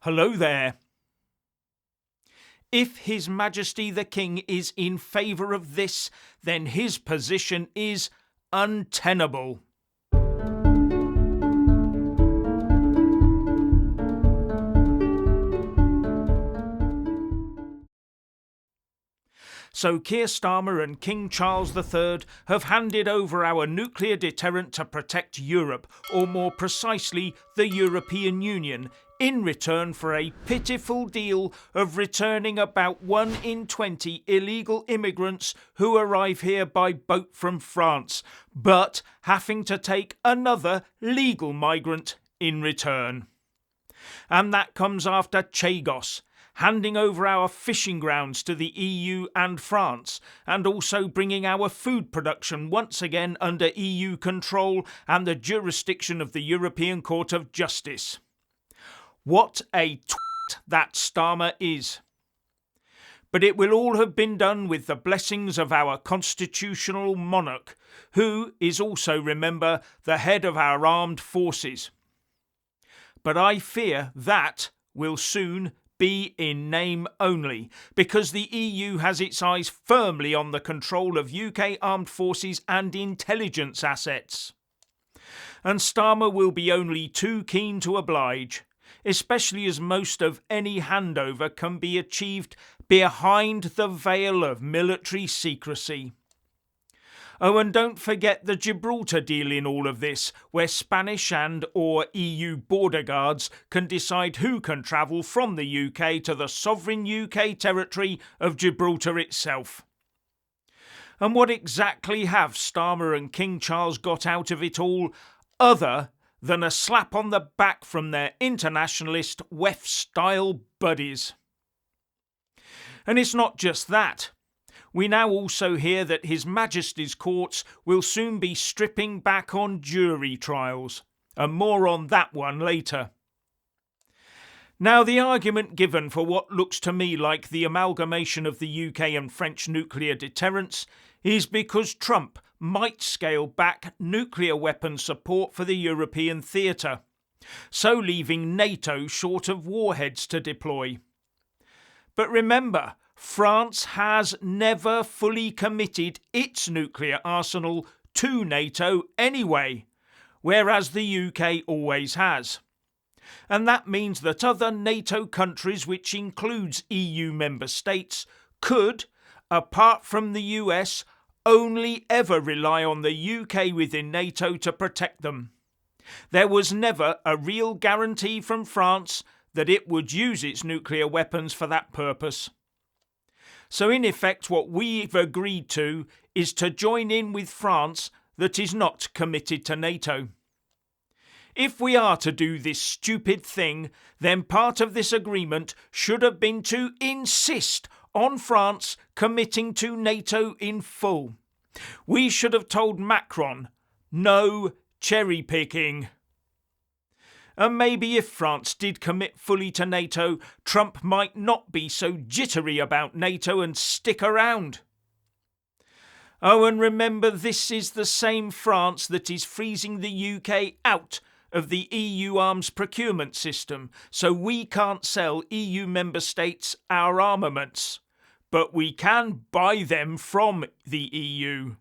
Hello there. If His Majesty the King is in favour of this, then his position is untenable. So Keir Starmer and King Charles III have handed over our nuclear deterrent to protect Europe, or more precisely the European Union, in return for a pitiful deal of returning about 1 in 20 illegal immigrants who arrive here by boat from France, but having to take another legal migrant in return. And that comes after Chagos, handing over our fishing grounds to the EU and France, and also bringing our food production once again under EU control and the jurisdiction of the European Court of Justice. What a twat that Starmer is. But it will all have been done with the blessings of our constitutional monarch, who is also, remember, the head of our armed forces. But I fear that will soon be in name only, because the EU has its eyes firmly on the control of UK armed forces and intelligence assets. And Starmer will be only too keen to oblige, especially as most of any handover can be achieved behind the veil of military secrecy. Oh, and don't forget the Gibraltar deal in all of this, where Spanish and or EU border guards can decide who can travel from the UK to the sovereign UK territory of Gibraltar itself. And what exactly have Starmer and King Charles got out of it all, other than a slap on the back from their internationalist WEF-style buddies? And it's not just that. We now also hear that His Majesty's courts will soon be stripping back on jury trials, and more on that one later. Now, the argument given for what looks to me like the amalgamation of the UK and French nuclear deterrents is because Trump might scale back nuclear weapon support for the European theatre, so leaving NATO short of warheads to deploy. But remember, France has never fully committed its nuclear arsenal to NATO anyway, whereas the UK always has. And that means that other NATO countries, which includes EU member states, could, apart from the US, only ever rely on the UK within NATO to protect them. There was never a real guarantee from France that it would use its nuclear weapons for that purpose. So in effect, what we've agreed to is to join in with France that is not committed to NATO. If we are to do this stupid thing, then part of this agreement should have been to insist on France committing to NATO in full. We should have told Macron, no cherry picking. And maybe if France did commit fully to NATO, Trump might not be so jittery about NATO and stick around. Oh, and remember, this is the same France that is freezing the UK out of the EU arms procurement system, so we can't sell EU member states our armaments, but we can buy them from the EU.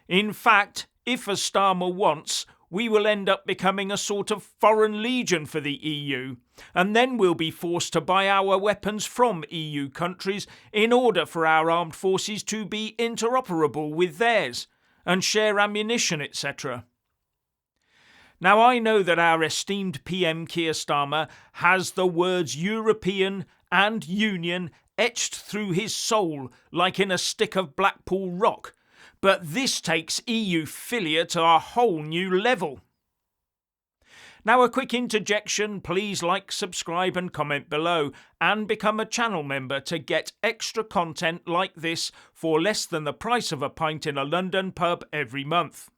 In fact, if, as Starmer wants, we will end up becoming a sort of foreign legion for the EU, and then we'll be forced to buy our weapons from EU countries in order for our armed forces to be interoperable with theirs and share ammunition, etc. Now, I know that our esteemed PM Keir Starmer has the words European and Union etched through his soul like in a stick of Blackpool rock, but this takes EU philia to a whole new level. Now, a quick interjection, please like, subscribe and comment below, and become a channel member to get extra content like this for less than the price of a pint in a London pub every month,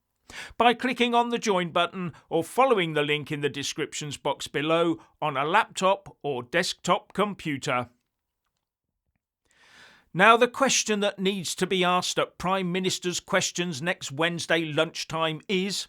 by clicking on the join button or following the link in the descriptions box below on a laptop or desktop computer. Now, the question that needs to be asked at Prime Minister's Questions next Wednesday lunchtime is,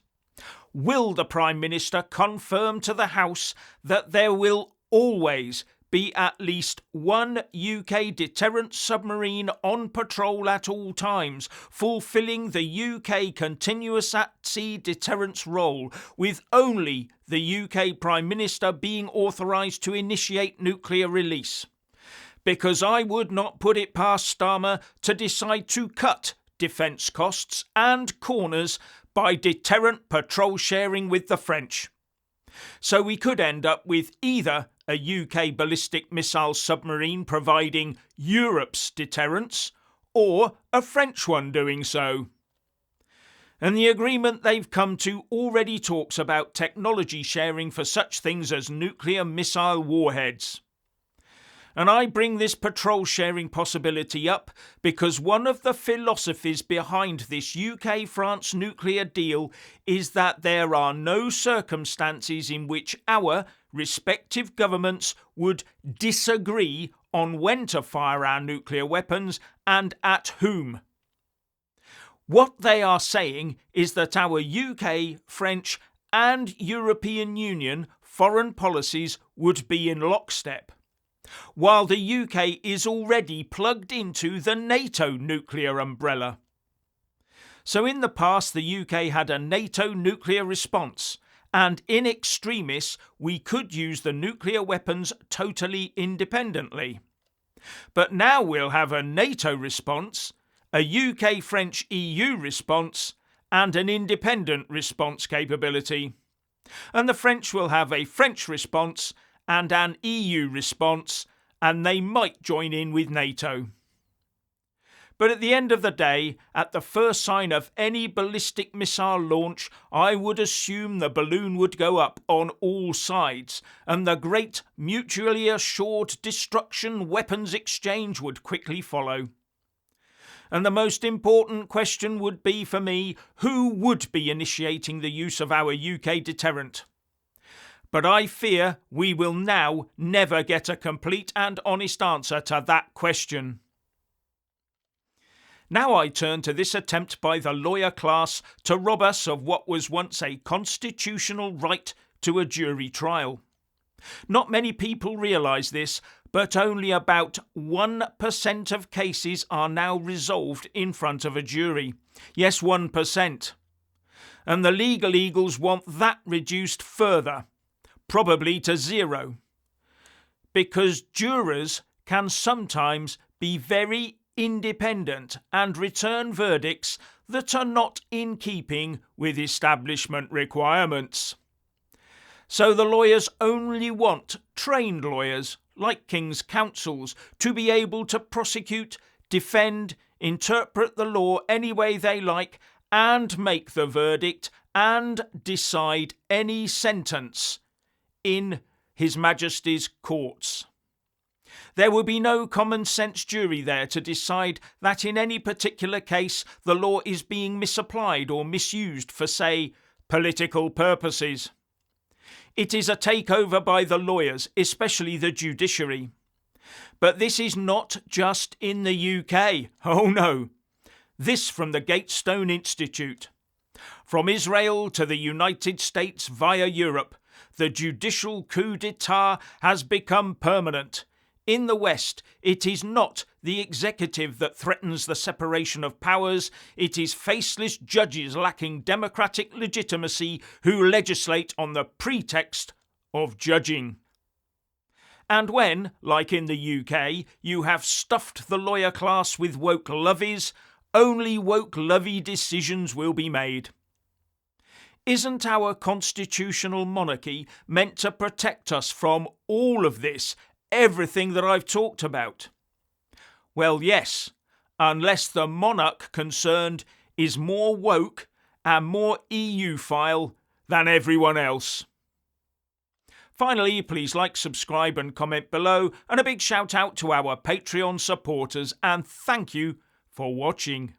will the Prime Minister confirm to the House that there will always be at least one UK deterrent submarine on patrol at all times, fulfilling the UK continuous at-sea deterrence role, with only the UK Prime Minister being authorised to initiate nuclear release. Because I would not put it past Starmer to decide to cut defence costs and corners by deterrent patrol sharing with the French. So we could end up with either a UK ballistic missile submarine providing Europe's deterrence, or a French one doing so. And the agreement they've come to already talks about technology sharing for such things as nuclear missile warheads. And I bring this patrol sharing possibility up because one of the philosophies behind this UK-France nuclear deal is that there are no circumstances in which our respective governments would disagree on when to fire our nuclear weapons and at whom. What they are saying is that our UK, French and European Union foreign policies would be in lockstep, while the UK is already plugged into the NATO nuclear umbrella. So in the past, the UK had a NATO nuclear response, and in extremis, we could use the nuclear weapons totally independently. But now we'll have a NATO response, a UK-French EU response, and an independent response capability. And the French will have a French response and an EU response, and they might join in with NATO. But at the end of the day, at the first sign of any ballistic missile launch, I would assume the balloon would go up on all sides, and the great mutually assured destruction weapons exchange would quickly follow. And the most important question would be for me, who would be initiating the use of our UK deterrent? But I fear we will now never get a complete and honest answer to that question. Now I turn to this attempt by the lawyer class to rob us of what was once a constitutional right to a jury trial. Not many people realise this, but only about 1% of cases are now resolved in front of a jury. Yes, 1%. And the legal eagles want that reduced further, probably to 0. Because jurors can sometimes be very independent and return verdicts that are not in keeping with establishment requirements. So the lawyers only want trained lawyers, like King's counsels, to be able to prosecute, defend, interpret the law any way they like, and make the verdict and decide any sentence in His Majesty's courts. There will be no common sense jury there to decide that in any particular case the law is being misapplied or misused for, say, political purposes. It is a takeover by the lawyers, especially the judiciary. But this is not just in the UK. Oh no. This from the Gatestone Institute. From Israel to the United States via Europe, the judicial coup d'etat has become permanent. In the West, it is not the executive that threatens the separation of powers, it is faceless judges lacking democratic legitimacy who legislate on the pretext of judging. And when, like in the UK, you have stuffed the lawyer class with woke lovies, only woke lovey decisions will be made. Isn't our constitutional monarchy meant to protect us from all of this? Everything that I've talked about? Well, yes, unless the monarch concerned is more woke and more EU-phile than everyone else. Finally, please like, subscribe and comment below, and a big shout out to our Patreon supporters, and thank you for watching.